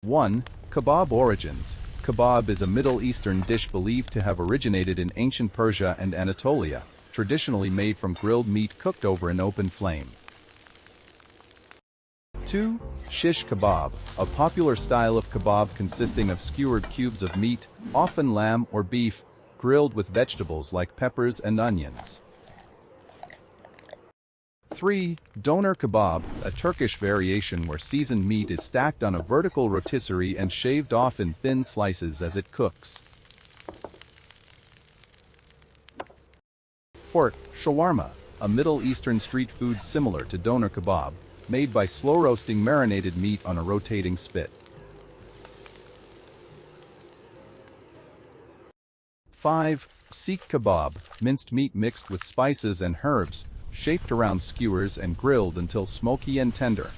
1. Kebab origins. Kebab is a Middle Eastern dish believed to have originated in ancient Persia and Anatolia, traditionally made from grilled meat cooked over an open flame. 2. Shish kebab, a popular style of kebab consisting of skewered cubes of meat, often lamb or beef, grilled with vegetables like peppers and onions. 3. Doner kebab, a Turkish variation where seasoned meat is stacked on a vertical rotisserie and shaved off in thin slices as it cooks. 4. Shawarma, a Middle Eastern street food similar to doner kebab, made by slow-roasting marinated meat on a rotating spit. 5. Seekh kebab, minced meat mixed with spices and herbs, shaped around skewers and grilled until smoky and tender.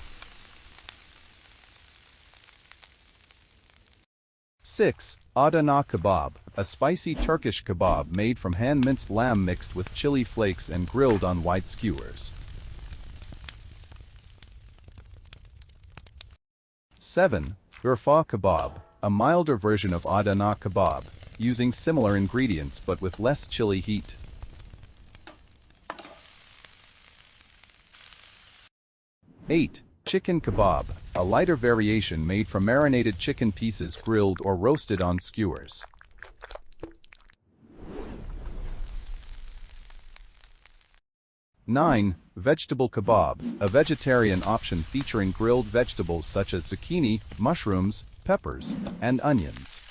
6. Adana kebab, a spicy Turkish kebab made from hand-minced lamb mixed with chili flakes and grilled on white skewers. 7. Urfa kebab, a milder version of Adana kebab, using similar ingredients but with less chili heat. 8. Chicken kebab, a lighter variation made from marinated chicken pieces grilled or roasted on skewers. 9. Vegetable kebab, a vegetarian option featuring grilled vegetables such as zucchini, mushrooms, peppers, and onions.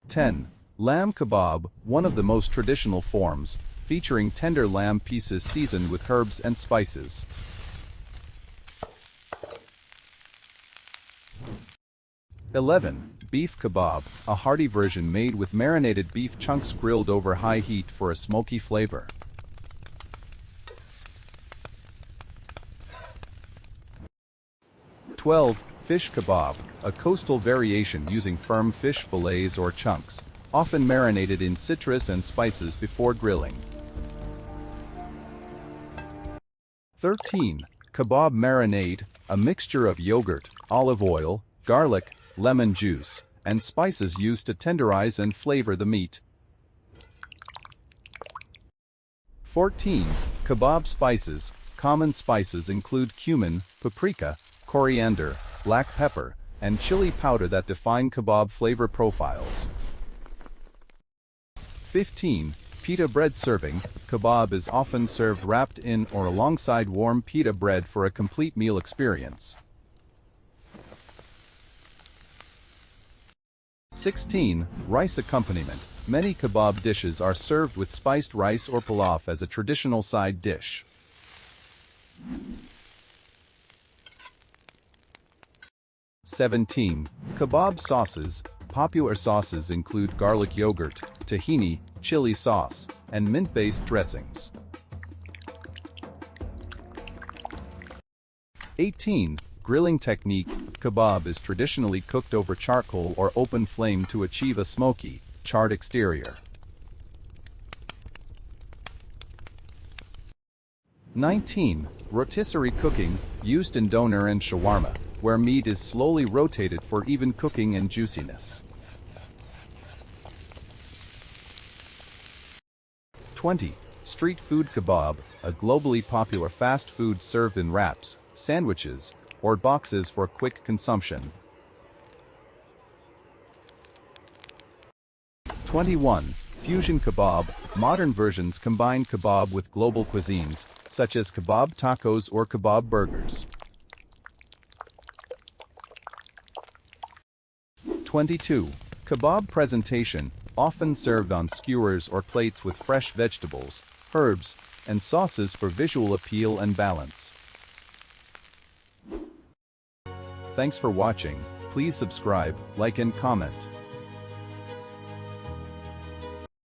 10. Lamb kebab, one of the most traditional forms, featuring tender lamb pieces seasoned with herbs and spices. 11. Beef kebab, a hearty version made with marinated beef chunks grilled over high heat for a smoky flavor. 12. Fish kebab, a coastal variation using firm fish fillets or chunks, often marinated in citrus and spices before grilling. 13. Kebab marinade, a mixture of yogurt, olive oil, garlic, lemon juice, and spices used to tenderize and flavor the meat. 14. Kebab spices. Common spices include cumin, paprika, coriander, black pepper, and chili powder that define kebab flavor profiles. 15. Pita bread serving. Kebab is often served wrapped in or alongside warm pita bread for a complete meal experience. 16. Rice accompaniment. Many kebab dishes are served with spiced rice or pilaf as a traditional side dish. 17. Kebab sauces. Popular sauces include garlic yogurt, tahini, chili sauce, and mint-based dressings. 18. Grilling technique. Kebab is traditionally cooked over charcoal or open flame to achieve a smoky, charred exterior. 19. Rotisserie cooking, used in doner and shawarma, where meat is slowly rotated for even cooking and juiciness. 20. Street food kebab, a globally popular fast food served in wraps, sandwiches, or boxes for quick consumption. 21. Fusion kebab. Modern versions combine kebab with global cuisines, such as kebab tacos or kebab burgers. 22. Kebab presentation, often served on skewers or plates with fresh vegetables, herbs, and sauces for visual appeal and balance. Thanks for watching. Please subscribe, like and comment.